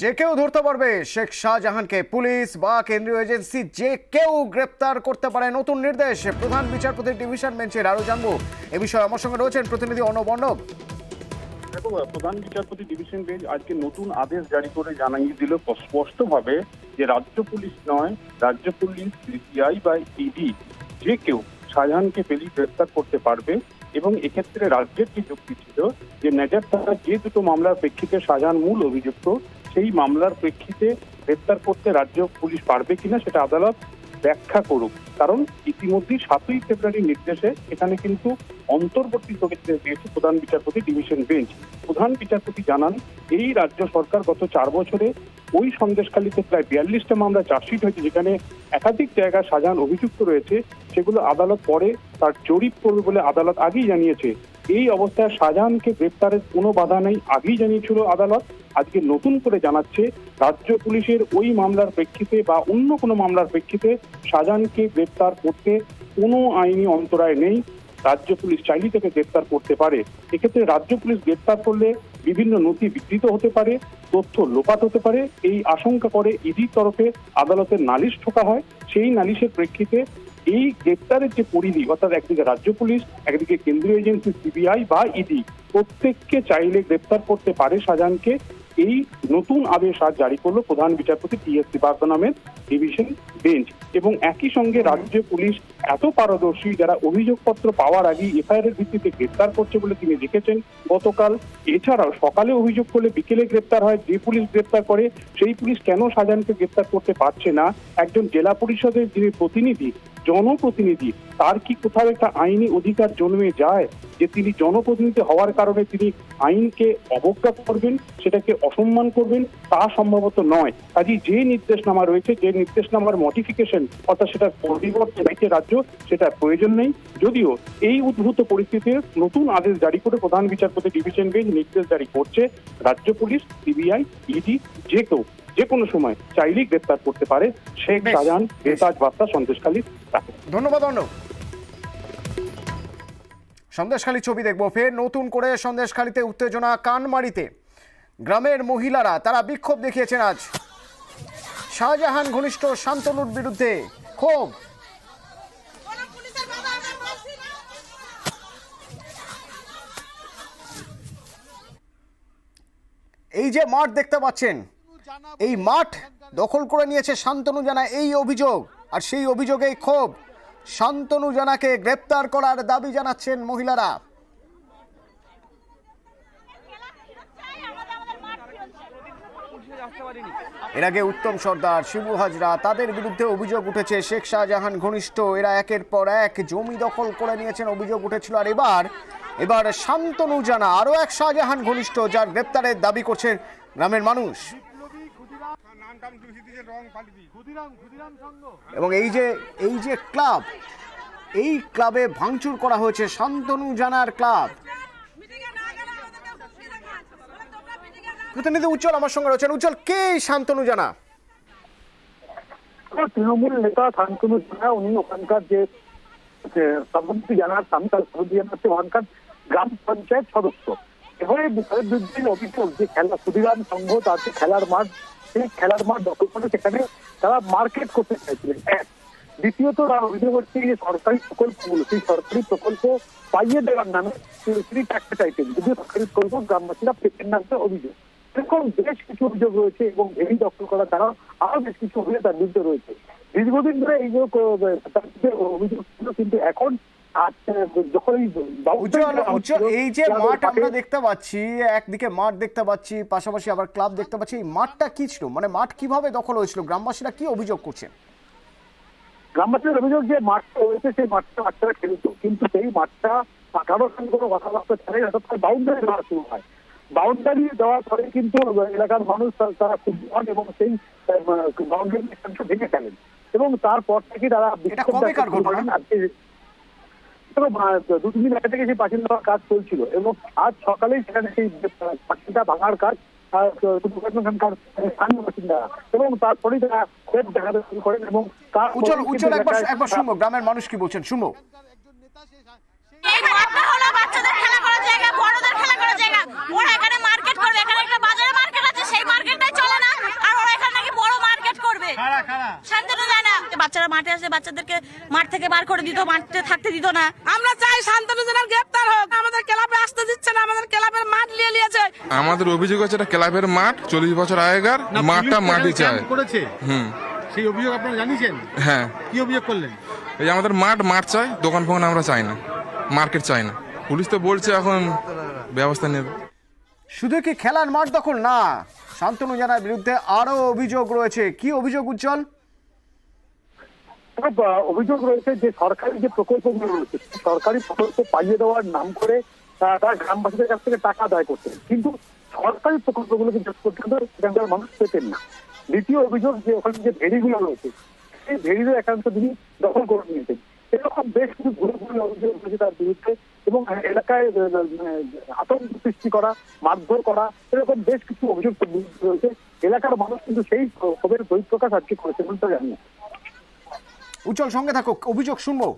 যে কেউ ধরতে পারবে শেখ শাহজাহানকে, পুলিশ বা কেন্দ্রীয় এজেন্সি যে কেউ গ্রেপ্তার করতে পারে, নতুন নির্দেশ প্রধান বিচারপতি ডিভিশন বেঞ্চের। আরো জানবো এ বিষয়ে আমার সঙ্গে রয়েছেন প্রতিনিধি অর্ণব। দেখো, প্রধান বিচারপতি ডিভিশন বেঞ্চ আজকে নতুন আদেশ জারি করে জানিয়ে দিল স্পষ্টভাবে যে রাজ্য পুলিশ নয়, রাজ্য পুলিশ, সিবিআই বা ইডি যে কেউ শাহজাহানকে পেলি গ্রেপ্তার করতে পারবে। এবং এক্ষেত্রে রাজ্যের যে যুক্তি ছিল যে নেজার থানা যে দুটো মামলার প্রেক্ষিতে শাহজাহান মূল অভিযুক্ত, সেই মামলার প্রেক্ষিতে গ্রেপ্তার করতে রাজ্য পুলিশ পারবে কিনা সেটা আদালত ব্যাখ্যা করুক। কারণ ইতিমধ্যেই 7ই ফেব্রুয়ারির নির্দেশে এখানে কিন্তু অন্তর্বর্তীস্থগিত দিয়েছে প্রধান বিচারপতি ডিভিশন বেঞ্চ। প্রধান বিচারপতি জানান, এই রাজ্য সরকার গত 4 বছরে ওই সন্দেশখালীতে প্রায় 42টা মামলা চার্জশিট হয়েছে, যেখানে একাধিক জায়গায় শাহজাহান অভিযুক্ত রয়েছে, সেগুলো আদালত পরে তার জরিপ করবে বলে আদালত আগেই জানিয়েছে। এই অবস্থায় শাহজাহানকে গ্রেপ্তারের কোনো বাধা নেই, আগেই জানিয়েছিল আদালত। আজকে নতুন করে জানাচ্ছে রাজ্য পুলিশের ওই মামলার প্রেক্ষিতে বা অন্য কোনো মামলার প্রেক্ষিতে শাহজাহানকে গ্রেপ্তার করতে কোনো আইনি অন্তরায় নেই। রাজ্য পুলিশ চাইলে তাকে গ্রেপ্তার করতে পারে। এক্ষেত্রে রাজ্য পুলিশ গ্রেপ্তার করলে বিভিন্ন নথি বিকৃত হতে পারে, তথ্য লোপাট হতে পারে, এই আশঙ্কা করে ইডির তরফে আদালতের নালিশ ঠোকা হয়। সেই নালিশের প্রেক্ষিতে এই গ্রেপ্তারের যে পরিধি, অর্থাৎ একদিকে রাজ্য পুলিশ, একদিকে কেন্দ্রীয় এজেন্সি সিবিআই বা ইডি, প্রত্যেককে চাইলে গ্রেপ্তার করতে পারে শাহজাহানকে। এই নতুন আদেশ আজ জারি করলো প্রধান বিচারপতি টি.এস. নামের ডিভিশন বেঞ্চ। এবং একই সঙ্গে রাজ্য পুলিশ এত পারদর্শী, যারা অভিযোগপত্র পাওয়ার আগে এফআইআর এর ভিত্তিতে গ্রেপ্তার করছে বলে তিনি দেখেছেন গতকাল। এছাড়াও সকালে অভিযোগ করলে বিকেলে গ্রেপ্তার হয়। যে পুলিশ গ্রেপ্তার করে সেই পুলিশ কেন শাহজাহানকে গ্রেপ্তার করতে পারছে না? একজন জেলা পরিষদের যিনি প্রতিনিধি, জনপ্রতিনিধি, তার কি কোথাও একটা আইনি অধিকার জন্মে যায় যে তিনি জনপ্রতিনিধি হওয়ার কারণে তিনি আইনকে অবজ্ঞা করবেন, সেটাকে অসম্মান করবেন? তা সম্ভবত নয়। কাজেই যে নির্দেশনামা রয়েছে, যে নির্দেশনামার মডিফিকেশন, অর্থাৎ সেটার পরিবর্তে রাজ্য সেটার প্রয়োজন নেই। যদিও এই উদ্ভূত পরিস্থিতিতে নতুন আদেশ জারি করে প্রধান বিচারপতি ডিভিশন বেঞ্চ নির্দেশ জারি করছে রাজ্য পুলিশ, সিবিআই, ইডি যে কেউ যে কোনো সময় চাইলেই গ্রেপ্তার করতে পারে শেখ শাহজাহান বেতাজ বার্তা সন্দেশখালী। ধন্যবাদ অর্ণব। সন্দেশখালী ছবি দেখবো ফের। নতুন করে সন্দেশখালীতে উত্তেজনা কানমারিতে। গ্রামের মহিলারা তারা বিক্ষোভ দেখিয়েছেন আজ। শাহজাহান ঘনিষ্ঠ শান্তনুর বিরুদ্ধে ক্ষোভ। এই যে মাঠ দেখতে পাচ্ছেন, এই মাঠ দখল করে নিয়েছে শান্তনু জানা, এই অভিযোগ। আর সেই অভিযোগেই ক্ষোভ। শান্তনু জানাকে গ্রেপ্তার করার দাবি জানাচ্ছেন মহিলারা। এর আগে উত্তম সর্দার, শিবু হাজরা, তাদের বিরুদ্ধে অভিযোগ উঠেছে শেখ শাহজাহান ঘনিষ্ঠ। এরা একের পর এক জমি দখল করে নিয়েছেন, অভিযোগ উঠেছিল। আর এবার শান্তনু জানা, আরো এক শাহজাহান ঘনিষ্ঠ, যার গ্রেপ্তারের দাবি করছেন গ্রামের মানুষ। এবং এই যে ক্লাব, এই ক্লাবে ভাঙচুর করা হয়েছে, শান্তনু জানার ক্লাব। প্রতিনিধি উজ্জ্বল আমার সঙ্গে রয়েছেন। উজ্জ্বল, কে শান্তনু জানা? তৃণমূল নেতা শান্তনু জানা, উনি ওখানকার যে সভাপতি জানার স্বামী, তার সভাপতি জানাচ্ছে ওখানকার গ্রাম পঞ্চায়েত সদস্য। এবারে বিরুদ্ধে অভিযোগ যে খেলা ক্ষুদিরাম সংঘ, তার যে খেলার মাঠ, সেই খেলার মাঠ দখল করে সেখানে তারা মার্কেট করতে চাইছিলেন। এক, দ্বিতীয়ত তারা অভিযোগ হচ্ছে যে সরকারি প্রকল্পগুলো, সেই সরকারি প্রকল্প পাইয়ে দেওয়ার নামে তিনি টাকা চাইতেন, যদিও সরকারি প্রকল্প গ্রামবাসীরা পেতেন না অভিযোগ। এরকম বেশ কিছু অভিযোগ রয়েছে এবং ভেরি দখল করা ছাড়াও আরো বেশ কিছু অভিযোগ তার বিরুদ্ধে রয়েছে। দীর্ঘদিন ধরে এই অভিযোগ ছিল, কিন্তু এখন এই যে মাঠ আমরা দেখতে পাচ্ছি, একদিকে মাঠ দেখতে পাচ্ছি, পাশাপাশি আবার ক্লাব দেখতে পাচ্ছি, এই মাঠটা কি ছিল? মানে মাঠ কিভাবে দখল হয়েছিল? গ্রামবাসীরা কি অভিযোগ করছেন? গ্রামবাসীর অভিযোগ যে মাঠটা হয়েছে, সেই বাচ্চারা খেলত, কিন্তু সেই মাঠটা কারোর সঙ্গে কোনো কথাবার্তা ছাড়াই হঠাৎ করে বাউন্ডারি দেওয়া শুরু হয়। বাউন্ডারি দেওয়ার পরে কিন্তু এলাকার মানুষ তারা খুব এবং সেই বাউন্ডারি ভেঙে ফেলেন এবং তারপর থেকে তারা 2-3 দিন আগে থেকে সেই পাঁচিল দেওয়ার কাজ চলছিল এবং আজ সকালেই সেখানে সেই পাঁচিলটা ভাঙার কাজ এবং তারপরেই তারা ক্ষোভ দেখাতে শুরু করেন। এবং উজ্জ্বল একবার শুনবো গ্রামের মানুষ কি বলছেন, শুনবো। এই মাঠটা হলো বাচ্চাদের খেলা করার জায়গা, বড়দের খেলা করার জায়গা। ওরা এখানে মার্কেট করবে, এখানে একটা বাজারে মার্কেট আছে, সেই মার্কেটটাই চলে না। শান্তনু জানা বাচ্চারা মাঠে আসে, বাচ্চাদেরকে মাঠ থেকে বার করে দিত, মাঠে থাকতে দিত না। আমরা চাই শান্তনু জানার গ্রেফতার হোক। আমাদের ক্লাবে আসতে দিচ্ছে না, আমাদের ক্লাবের মাঠ নিয়ে নিয়েছে। আমাদের অভিযোগ আছে এটা ক্লাবের মাঠ 40 বছর আগেকার মাঠটা মাটি চায়। করেছে সেই অভিযোগ আপনারা জানিয়েছেন? হ্যাঁ, কি অভিযোগ করলেন? এই আমাদের মাঠ চাই, দোকান ফোকান আমরা চাই না, মার্কেট চাই না। পুলিশ তো বলছে এখন ব্যবস্থা নেবে। শুধু কি খেলার মাঠ দখল না, শান্তনু জানার বিরুদ্ধে আরো অভিযোগ রয়েছে। কি অভিযোগ উজ্জ্বল? অভিযোগ রয়েছে যে সরকারি যে প্রকল্পগুলো রয়েছে, সরকারি প্রকল্প পাইয়ে দেওয়ার নাম করে তারা গ্রামবাসীদের কাছ থেকে টাকা আদায় করতেন, কিন্তু সরকারি প্রকল্পগুলোকে সেখানকার মানুষ পেতেন না। দ্বিতীয় অভিযোগ যে ওখানে যে ভেড়িগুলো রয়েছে, সেই ভেড়িদের একাংশ তিনি দখল করে নিয়েছেন। এরকম বেশ কিছু গুরুত্বপূর্ণ অভিযোগ রয়েছে তার বিরুদ্ধে, এবং এলাকায় আতঙ্ক সৃষ্টি করা, মারধর করা, এরকম বেশ কিছু অভিযোগ রয়েছে। এলাকার মানুষ কিন্তু সেই ক্ষোভের বহিঃপ্রকাশ আজকে করেছে বলে তো জানি। উজ্জ্বল সঙ্গে থাকো, অভিযোগ শুনবো।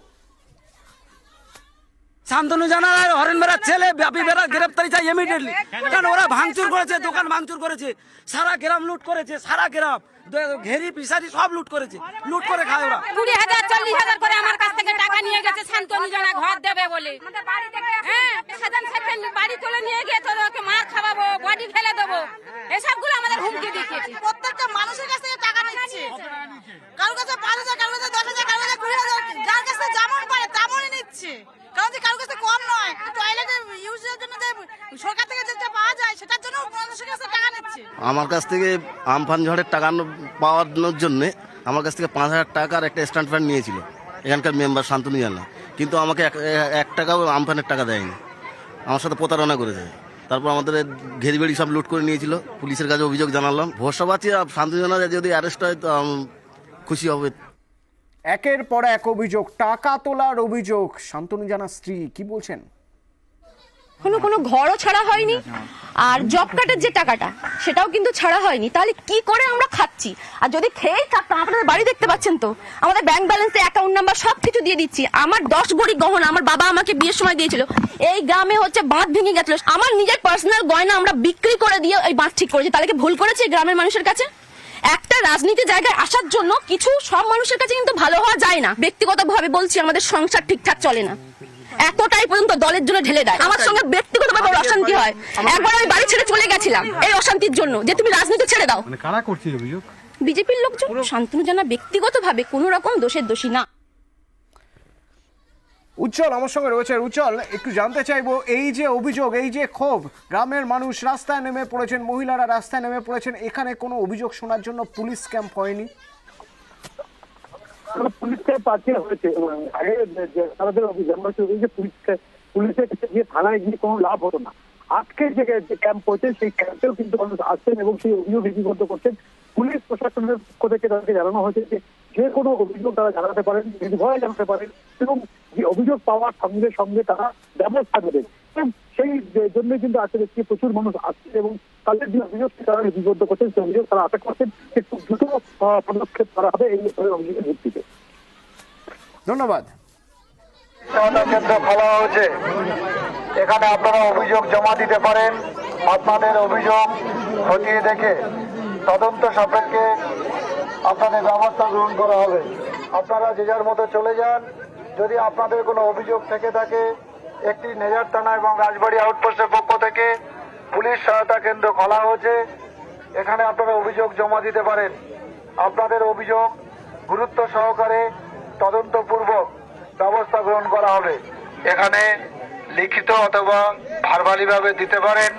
শান্তনু জানা আর হরেন বেড়ার ছেলে ব্যাপী বেড়ার গ্রেপ্তারি চাই ইমিডিয়েটলি, কারণ ওরা ভাঙচুর করেছে, দোকান ভাঙচুর করেছে, সারা গ্রাম লুট করেছে, সারা গ্রাম ঘেরি পিসারি সব লুট করেছে, লুট করে খায় ওরা। 20,000 40,000 করে আমার কাছ থেকে টাকা নিয়ে গেছে শান্তনু জানা ঘর দেবে বলে। হ্যাঁ, সাধারণ সেকেন্ড বাড়ি তুলে নিয়ে গিয়ে তোদেরকে মার খাওয়াবো, বডি ফেলে দেবো, এসবগুলো আমাদের হুমকি দেখিয়েছে। প্রত্যেকটা মানুষের কাছ থেকে টাকা নিচ্ছে, কারোর কাছে 5,000, কারোর কাছে 10,000, কারোর কাছে 20,000, যার কাছে যেমন পারে তেমনই নিচ্ছে। কারণ যে কারোর কাছে কম নয়, টয়লেটে ইউজের জন্য যে সরকার থেকে যেটা পাওয়া যায় সেটার জন্য মানুষের কাছে টাকা নিচ্ছে। আমার কাছ থেকে আমফান ঝড়ের টাকা পাওয়ানোর জন্য আমার কাছ থেকে 5,000 টাকার একটা স্ট্যান্ড ফ্যান নিয়েছিল এখানকার মেম্বার শান্তনু জানা, কিন্তু আমাকে এক টাকাও আমফানের টাকা দেয়নি, আমার সাথে প্রতারণা করেছে। তারপর আমাদের ঘেরি বেড়ি সব লুট করে নিয়েছিল, পুলিশের কাছে অভিযোগ জানালাম। ভরসা পাচ্ছি শান্তনু জানা যদি অ্যারেস্ট হয় তো খুশি হবে। একের পর এক অভিযোগ, টাকা তোলার অভিযোগ। শান্তনু জানার স্ত্রী কি বলছেন? কোনো ঘরও ছাড়া হয়নি, আর জব কার্ডের যে টাকাটা সেটাও কিন্তু ছাড়া হয়নি। তাহলে কি করে আমরা খাচ্ছি? আর যদি খেয়েই থাকতাম, আপনাদের বাড়ি দেখতে পাচ্ছেন তো, আমাদের ব্যাংক ব্যালেন্সে অ্যাকাউন্ট নাম্বার সবকিছু দিয়ে দিচ্ছি। আমার 10 ভরি গহনা আমার বাবা আমাকে বিয়ের সময় দিয়েছিল। এই গ্রামে হচ্ছে বাঁধ ভেঙে গেছিল, আমার নিজের পার্সোনাল গয়না আমরা বিক্রি করে দিয়ে এই বাঁধ ঠিক করেছি। তাহলে কি ভুল করেছি গ্রামের মানুষের কাছে? একটা রাজনীতি জায়গায় আসার জন্য কিছু সব মানুষের কাছে কিন্তু ভালো হওয়া যায় না। ব্যক্তিগতভাবে বলছি, আমাদের সংসার ঠিকঠাক চলে না, এতটাই পর্যন্ত দলের জন্য ঢেলে দেয়। আমার সঙ্গে ব্যক্তিগতভাবে অশান্তি হয়। একবার আমি বাড়ি ছেড়ে চলে গেছিলাম এই অশান্তির জন্য, যে তুমি রাজনীতি ছেড়ে দাও। মানে কারা করছে অভিযোগ? বিজেপির লোকজন। শান্তনু জানা ব্যক্তিগতভাবে কোন রকম দোষের দোষী না। উজ্জ্বল আমার সঙ্গে রয়েছে। উজ্জ্বল, একটু জানতে চাইবো, এই যে অভিযোগ, এই যে ক্ষোভ, গ্রামের মানুষ রাস্তায় নেমে পড়েছেন, মহিলারা রাস্তায় নেমে পড়েছেন, এখানে কোনো অভিযোগ শোনার জন্য পুলিশ ক্যাম্প হয়নি? পুলিশ ক্যাম্প আজকে হয়েছে। আগে তাদের অভিযোগ যে পুলিশের কাছে গিয়ে থানায় গিয়ে কোনো লাভ হতো না। আজকে যে ক্যাম্প হয়েছে সেই ক্যাম্পেও কিন্তু মানুষ আসছেন এবং সেই অভিযোগ লিপিবদ্ধ করছেন। পুলিশ প্রশাসনের পক্ষ থেকে তাদেরকে জানানো হয়েছে যে কোনো অভিযোগ তারা জানাতে পারেন, নির্ভয়ে জানাতে পারেন, এবং যে অভিযোগ পাওয়ার সঙ্গে সঙ্গে তারা ব্যবস্থা নেবেন। সেই জন্য কিন্তু আজকে দেখছি প্রচুর মানুষ আসছে এবং তাদের যে অভিযোগ তারা লিপিবদ্ধ করছেন, সেই অভিযোগ তারা আশা করছেন যে খুব দ্রুত পদক্ষেপ করা হবে এই অভিযোগের ভিত্তিতে। ধন্যবাদ। কেন্দ্র খোলা হয়েছে, এখানে আপনারা অভিযোগ জমা দিতে পারেন। আপনাদের অভিযোগ খতিয়ে দেখে তদন্ত সাপেক্ষে আপনাদের ব্যবস্থা গ্রহণ করা হবে। আপনারা যে যার মতো চলে যান। যদি আপনাদের কোনো অভিযোগ থেকে থাকে, একটি নেজার থানা এবং রাজবাড়ী আউটপোস্টের পক্ষ থেকে পুলিশ সহায়তা কেন্দ্র খোলা হয়েছে, এখানে আপনারা অভিযোগ জমা দিতে পারেন। আপনাদের অভিযোগ গুরুত্ব সহকারে তদন্তপূর্বক ব্যবস্থা গ্রহণ করা হবে। এখানে লিখিত অথবা ভার্বালি ভাবে দিতে পারেন।